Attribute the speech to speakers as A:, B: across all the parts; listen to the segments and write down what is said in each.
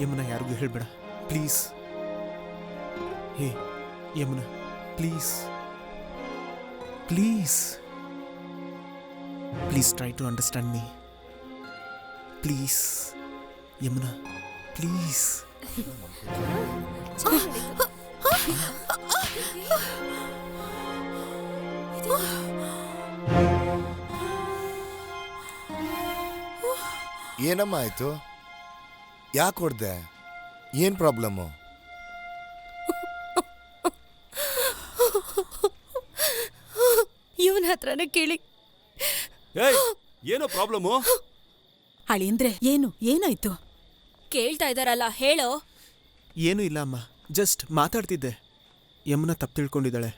A: ಯಮುನಾ ಯಾರಿಗೂ ಹೇಳ್ಬೇಡ please. Hey Yamuna please please please try to understand me please Yamuna please.
B: ಏನಮ್ಮ ಆಯ್ತು? ಯಾಕೆ ಹೊಡ್ದೆ? ಏನ್ ಪ್ರಾಬ್ಲಮ್ಮು?
C: ಇವನ ಹತ್ರನೇ ಕೇಳಿ.
D: ಏನೋ ಪ್ರಾಬ್ಲಮ್ಮು?
E: ಅಳಿಯಂದ್ರೆ ಏನಾಯ್ತು?
C: ಕೇಳ್ತಾ ಇದಾರಲ್ಲ, ಹೇಳೋ.
A: ಏನೂ ಇಲ್ಲ ಅಮ್ಮ, ಜಸ್ಟ್ ಮಾತಾಡ್ತಿದ್ದೆ. ಯಮುನಾ ತಪ್ಪು ತಿಳ್ಕೊಂಡಿದ್ದಾಳೆ.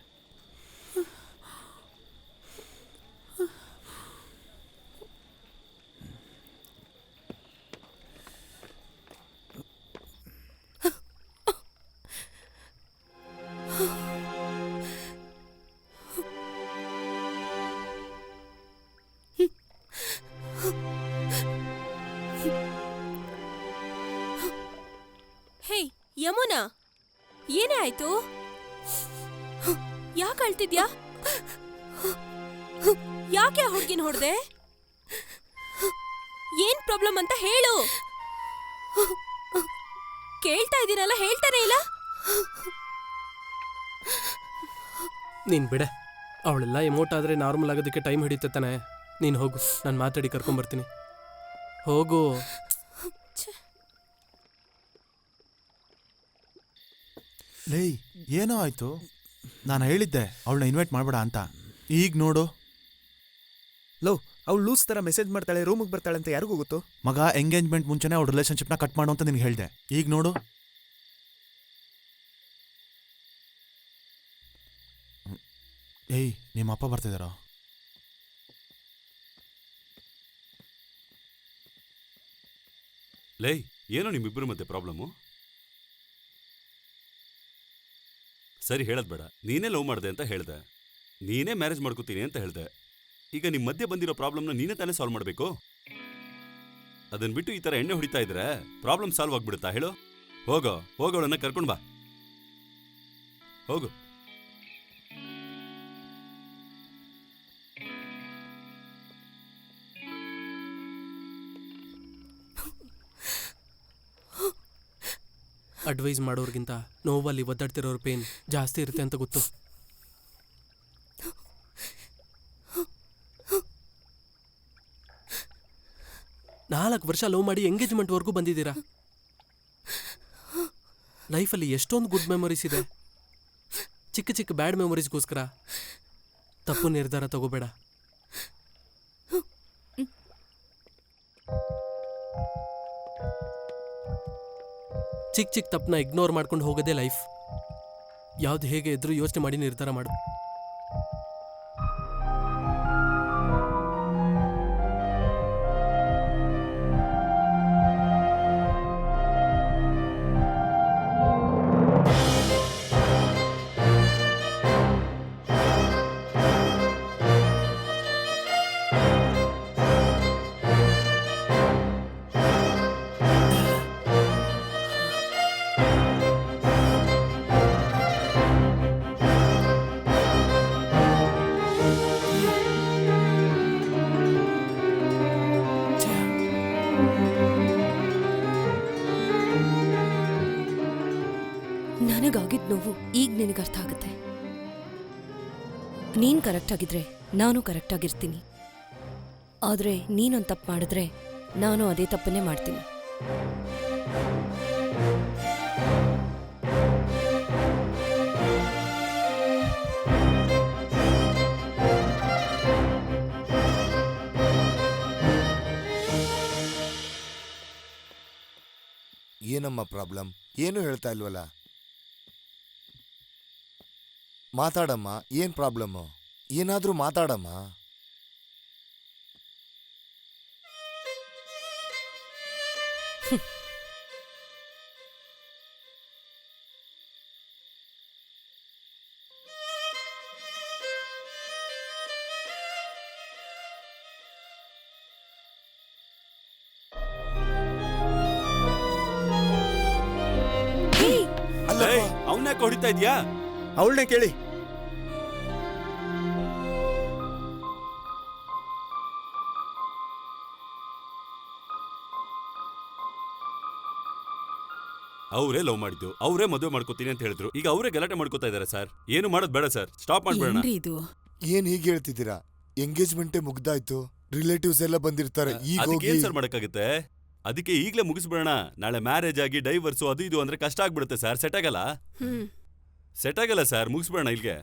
C: ಹೇ ಯಮುನಾ, ಏನೇ ಆಯ್ತು? ಯಾಕೆ ಅಳ್ತಿದ್ಯಾ? ಯಾಕೆ ಆ ಹುಡ್ಗಿನ ಹೊಡ್ದೆ? ಏನ್ ಪ್ರಾಬ್ಲಮ್ ಅಂತ ಹೇಳು. ಕೇಳ್ತಾ ಇದೀನಲ್ಲ, ಹೇಳ್ತಾನೆ ಇಲ್ಲ.
F: ನೀನು ಬಿಡೆ, ಅವಳೆಲ್ಲ ಎಮೋಟ್ ಆದರೆ ನಾರ್ಮಲ್ ಆಗೋದಕ್ಕೆ ಟೈಮ್ ಹಿಡಿಯುತ್ತೆ ತಾನೆ. ನೀನು ಹೋಗು, ನಾನು ಮಾತಾಡಿ ಕರ್ಕೊಂಬರ್ತೀನಿ. ಹೋಗು.
G: ಲೇ ಏನೋ ಆಯ್ತು? ನಾನು ಹೇಳಿದ್ದೆ ಅವಳನ್ನ ಇನ್ವೈಟ್ ಮಾಡಬೇಡ ಅಂತ. ಈಗ ನೋಡು.
A: ಲೋ, ಅವಳು ಲೂಸ್ ಥರ ಮೆಸೇಜ್ ಮಾಡ್ತಾಳೆ, ರೂಮಿಗೆ ಬರ್ತಾಳೆ ಅಂತ ಯಾರಿಗೂ ಗೊತ್ತು?
G: ಮಗ, ಎಂಗೇಜ್ಮೆಂಟ್ ಮುಂಚೆನೇ ಅವ್ರ ರಿಲೇಷನ್ಶಿಪ್ನ ಕಟ್ ಮಾಡು ಅಂತ ನಿನಗೆ ಹೇಳಿದೆ. ಈಗ ನೋಡು. ಏಯ್, ನಿಮ್ಮ ಅಪ್ಪ ಬರ್ತಿದಾರೋ?
D: ಲೇ, ಏನೋ ನಿಮ್ಮಿಬ್ಬರ ಮಧ್ಯೆ ಪ್ರಾಬ್ಲಮ್ಮು? ಸರಿ, ಹೇಳೋದು ಬೇಡ. ನೀನೇ ಲವ್ ಮಾಡಿದೆ ಅಂತ ಹೇಳ್ದೆ, ನೀನೇ ಮ್ಯಾರೇಜ್ ಮಾಡ್ಕೋತೀನಿ ಅಂತ ಹೇಳ್ದೆ. ಈಗ ನಿಮ್ಮ ಮಧ್ಯೆ ಬಂದಿರೋ ಪ್ರಾಬ್ಲಮ್ನ ನೀನೇ ತಾನೇ ಸಾಲ್ವ್ ಮಾಡಬೇಕು. ಅದನ್ನ ಬಿಟ್ಟು ಈ ಥರ ಎಣ್ಣೆ ಹೊಡಿತಾ ಇದ್ರೆ ಪ್ರಾಬ್ಲಮ್ ಸಾಲ್ವ್ ಆಗ್ಬಿಡುತ್ತಾ ಹೇಳು? ಹೋಗೋಳನ್ನ ಕರ್ಕೊಂಡು ಬಾ, ಹೋಗು.
F: ಅಡ್ವೈಸ್ ಮಾಡೋರ್ಗಿಂತ ನೋವಲ್ಲಿ ಒದ್ದಾಡ್ತಿರೋರ್ ಪೇನ್ ಜಾಸ್ತಿ ಇರುತ್ತೆ ಅಂತ ಗೊತ್ತು. ನಾಲ್ಕು ವರ್ಷ ಲವ್ ಮಾಡಿ ಎಂಗೇಜ್ಮೆಂಟ್ವರೆಗೂ ಬಂದಿದ್ದೀರಾ. ಲೈಫಲ್ಲಿ ಎಷ್ಟೊಂದು ಗುಡ್ ಮೆಮೊರೀಸ್ ಇದೆ. ಚಿಕ್ಕ ಚಿಕ್ಕ ಬ್ಯಾಡ್ ಮೆಮೊರೀಸ್ಗೋಸ್ಕರ ತಪ್ಪು ನಿರ್ಧಾರ ತಗೋಬೇಡ. ಚಿಕ್ಕ ಚಿಕ್ಕ ತಪ್ಪನ್ನ ಇಗ್ನೋರ್ ಮಾಡ್ಕೊಂಡು ಹೋಗೋದೇ ಲೈಫ್. ಯಾವ್ದು ಹೇಗೆ ಇದ್ರೂ ಯೋಚನೆ ಮಾಡಿ ನಿರ್ಧಾರ ಮಾಡು.
C: ನನಗಾಗಿದ್ ನೋವು ಈಗ ನಿನಗೆ ಅರ್ಥ ಆಗುತ್ತೆ. ನೀನ್ ಕರೆಕ್ಟ್ ಆಗಿದ್ರೆ ನಾನು ಕರೆಕ್ಟ್ ಆಗಿರ್ತೀನಿ. ಆದ್ರೆ ನೀನೊಂದು ತಪ್ಪು ಮಾಡಿದ್ರೆ ನಾನು ಅದೇ ತಪ್ಪನ್ನೇ ಮಾಡ್ತೀನಿ.
B: ಏನಮ್ಮ ಪ್ರಾಬ್ಲಮ್? ಏನು ಹೇಳ್ತಾ ಇಲ್ವಲ್ಲ? ಮಾತಾಡಮ್ಮ, ಏನ್ ಪ್ರಾಬ್ಲಮ್ಮು? ಏನಾದ್ರೂ ಮಾತಾಡಮ್ಮ.
D: ಅವನ್ನ ಯಾಕೆ ಹೊಡಿತಾ ಇದೀಯಾ?
A: ಅವಳನ್ನೇ ಕೇಳಿ.
D: ಅವರೇ ಲವ್ ಮಾಡಿದ್ದು, ಅವರೇ ಮದುವೆ ಮಾಡ್ಕೋತೀನಿ ಅಂತ ಹೇಳಿದ್ರು. ಈಗ ಅವರೇ ಗಲಾಟೆ ಮಾಡ್ಕೋತಾ ಇದಾರೆ ಸರ್. ಏನು ಮಾಡೋದು ಬೇಡ ಸರ್, ಸ್ಟಾಪ್ ಮಾಡ್ಬೇಡ.
E: ಏನ್ರಿ ಇದು?
B: ಏನ್ ಹೀಗೆ ಹೇಳ್ತಿದ್ದೀರಾ? ಎಂಗೇಜ್ಮೆಂಟೇ ಮುಗ್ದಾಯ್ತು, ರಿಲೇಟಿವ್ಸ್ ಎಲ್ಲ ಬಂದಿರ್ತಾರೆ. ಈಗ
D: ಅದಕ್ಕೆ
B: ಹೋಗಿ
D: ಏನ್ ಸರ್ ಮಾಡಕ್ಕಾಗುತ್ತೆ? ಅದಕ್ಕೆ ಈಗ್ಲೇ ಮುಗಿಸ್ಬಿಡೋಣ. ನಾಳೆ ಮ್ಯಾರೇಜ್ ಆಗಿ ಡೈವರ್ಸು ಅದು ಇದು ಅಂದ್ರೆ ಕಷ್ಟ ಆಗ್ಬಿಡುತ್ತೆ ಸರ್. ಸೆಟ್ ಆಗಲ್ಲ, ಸೆಟ್ ಆಗಲ್ಲ ಸರ್. ಮುಗಿಸ್ಬಿಡೋಣ ಇಲ್ಗೆ.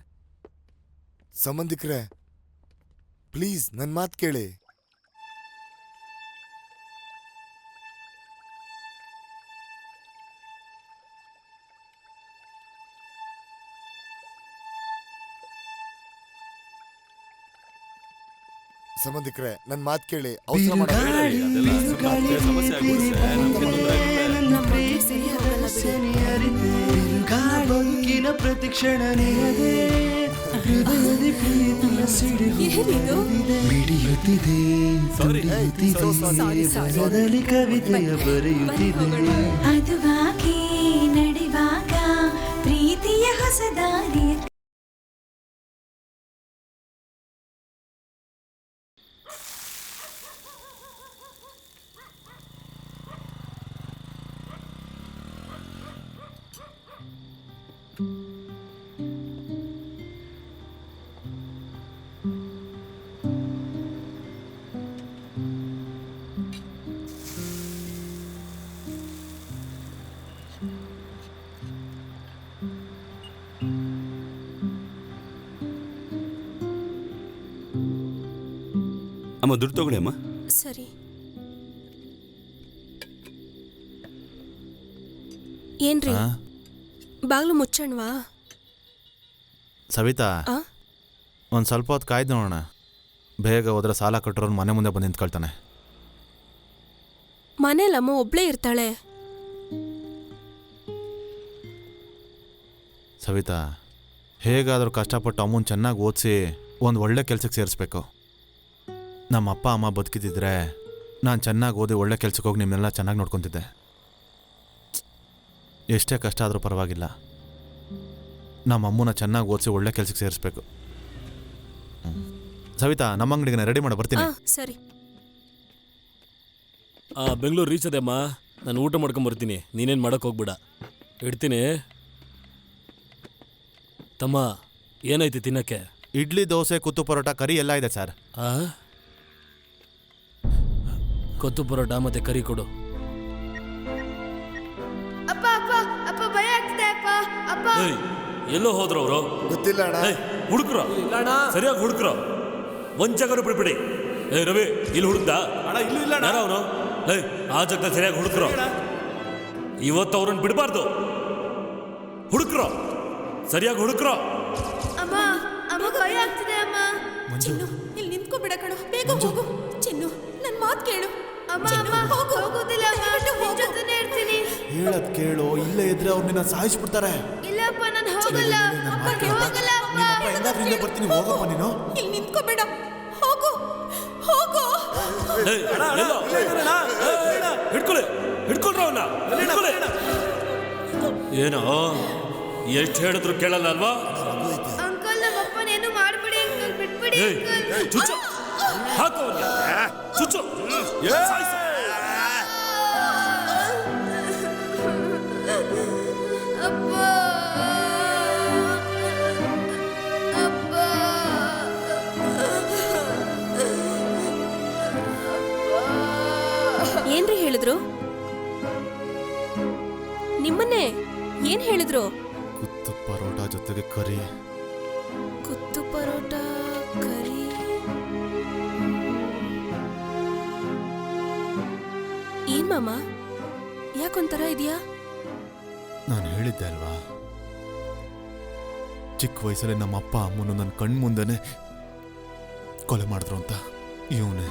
B: ಸಂಬಂಧಿಕರೇ ಪ್ಲೀಸ್ ನನ್ ಮಾತ್ ಕೇಳಿ. ಸಂಬಂಧಿಕರೇ ನನ್ ಮಾತ್ ಕೇಳಿ. ಅವಸರ ಮಾಡ
D: ಹೇಳಿ, ಅದೆಲ್ಲ ಸುಮ್ನೆ ಸಮಸ್ಯೆ ಆಗ್ಬಿಡುತ್ತೆ, ನಮ್ಗೆ ತೊಂದ್ರೆ ಆಗುತ್ತೆ.
H: ಬದುಕಿನ ಪ್ರತಿಕ್ಷಣ ನಿನದೇ ಹೃದಯದಿ ಪ್ರೀತಿಯ ಸಿಡಿಲು ಮಿಡಿಯುತ್ತಿದೆ, ಬದಲಿ ಕವಿತೆಯ ಬರೆಯುತ್ತಿದೆ.
I: ಅದುವಾಗಿ ನಡೆವಾಗ ಪ್ರೀತಿಯ ಹೊಸ ದಾರಿ.
D: ಅಮ್ಮ ದುಡ್ಡು ತಗೊಳ್ಳಿ ಅಮ್ಮ.
C: ಸರಿ. ಏನ್ರಿ
G: ಆ?
C: ಬಾಗ್ಲು ಮುಚ್ಚಣ್ವಾ?
G: ಸವಿತಾ, ಒಂದು ಸ್ವಲ್ಪ ಹೊತ್ತು ಕಾಯ್ದು ನೋಡೋಣ. ಬೇಗ ಹೋದ್ರೆ ಸಾಲ ಕಟ್ಟರೋನು ಮನೆ ಮುಂದೆ ಬಂದು ನಿಂತ್ಕೊಳ್ತಾನೆ.
C: ಮನೇಲಮ್ಮ ಒಬ್ಳೇ ಇರ್ತಾಳೆ.
G: ಸವಿತಾ, ಹೇಗಾದರೂ ಕಷ್ಟಪಟ್ಟು ಅಮ್ಮನ ಚೆನ್ನಾಗಿ ಓದಿಸಿ ಒಂದು ಒಳ್ಳೆ ಕೆಲಸಕ್ಕೆ ಸೇರಿಸ್ಬೇಕು. ನಮ್ಮ ಅಪ್ಪ ಅಮ್ಮ ಬದುಕಿದ್ದಿದ್ರೆ ನಾನು ಚೆನ್ನಾಗಿ ಓದಿ ಒಳ್ಳೆ ಕೆಲ್ಸಕ್ಕೆ ಹೋಗಿ ನಿಮ್ಮನ್ನೆಲ್ಲ ಚೆನ್ನಾಗಿ ನೋಡ್ಕೊತಿದ್ದೆ. ಎಷ್ಟೇ ಕಷ್ಟ ಆದರೂ ಪರವಾಗಿಲ್ಲ, ನಮ್ಮ ಅಮ್ಮನ ಚೆನ್ನಾಗಿ ಓದಿಸಿ ಒಳ್ಳೆ ಕೆಲ್ಸಕ್ಕೆ ಸೇರಿಸ್ಬೇಕು. ಸವಿತಾ, ನಮ್ಮ ಅಂಗಡಿಗೆ ರೆಡಿ ಮಾಡಿ ಬರ್ತೀನಿ.
C: ಸರಿ.
J: ಬೆಂಗಳೂರು ರೀಚ್ ಅದೇ ಅಮ್ಮ. ನಾನು ಊಟ ಮಾಡ್ಕೊಂಬರ್ತೀನಿ, ನೀನೇನು ಮಾಡೋಕೆ ಹೋಗ್ಬೇಡ. ಇಡ್ತೀನಿ. ತಮ್ಮ ಏನೈತಿ ತಿನ್ನಕ್ಕೆ?
G: ಇಡ್ಲಿ, ದೋಸೆ, ಕುತ್ತು ಪರೋಟ, ಕರಿ ಎಲ್ಲ ಇದೆ ಸರ್.
J: ಕೊತ್ತು ಪರೋಟ ಮತ್ತೆ ಕರಿ ಕೊಡು. ಎಲ್ಲೋ ಹೋದ್ರು ಅವರು?
B: ಗೊತ್ತಿಲ್ಲ ಅಣ್ಣ.
J: ಹುಡುಕ್ರ ಸರಿಯಾಗಿ ಹುಡುಕ್ರ, ಒಂದ್ ಜಾಗ ಬಿಡ್ಬಿಡಿ. ರವಿ ಇಲ್ಲಿ ಹುಡುಕ್ದ
D: ಅಣ್ಣ? ಇಲ್ಲೂ ಇಲ್ಲ
J: ಯಾರ ಅವನು? ಆ ಜಾಗದ ಸರಿಯಾಗಿ ಹುಡುಕ್ರ. ಇವತ್ತು ಅವ್ರನ್ನ ಬಿಡಬಾರ್ದು. ಹುಡುಕ್ರ, ಸರಿಯಾಗಿ ಹುಡುಕ್ರ.
E: ಚಿನ್ನು, ಇಲ್ಲಿ ನಿಂತ್ಕೋಬೇಡ ಕಣೋ, ಬೇಗ ಹೋಗು. ಚಿನ್ನು, ನನ್ ಮಾತ್ ಕೇಳು.
G: ಹೇಳದ್ ಕೇಳು, ಇಲ್ಲೇ ಇದ್ರೆ ಅವ್ರು ನಿನ್ನ ಸಾಯಿಸ್ಬಿಡ್ತಾರೆ. ಬರ್ತೀನಿ, ಹೋಗಪ್ಪ ನೀನು.
E: ಇಲ್ಲಿ ನಿಂತ್ಕೋಬೇಡ, ಹೋಗು ಹೋಗು.
J: ಹಿಡ್ಕೊಳ್ಳಿ, ಹಿಡ್ಕೊಳ್ರ ಅವನ್ನ. ಏನೋ ಎಷ್ಟು ಹೇಳಿದ್ರು ಕೇಳಲ್ಲ ಅಲ್ವಾ? ಚುಚ್ಚು ಹಾಕೋ, ಚುಚ್ಚು.
C: ಏನ್ರಿ ಹೇಳಿದ್ರು? ನಿಮ್ಮನ್ನೇ ಏನ್ ಹೇಳಿದ್ರು?
G: ಕುತ್ತು ಪರೋಟ ಜೊತೆಗೆ ಕರಿ.
C: ಕುತ್ತು ಪರೋಟ, ಕರಿ. ಏನ್ ಮಾಮ, ಯಾಕೊಂಥರ ಇದೆಯಾ?
G: ನಾನು ಹೇಳಿದ್ದೆ ಅಲ್ವಾ, ಚಿಕ್ಕ ವಯಸ್ಸಲ್ಲಿ ನಮ್ಮ ಅಪ್ಪ ಅಮ್ಮನು ನನ್ನ ಕಣ್ಣು ಮುಂದೆನೆ ಕೊಲೆ ಮಾಡಿದ್ರು ಅಂತ. ಇವನೇ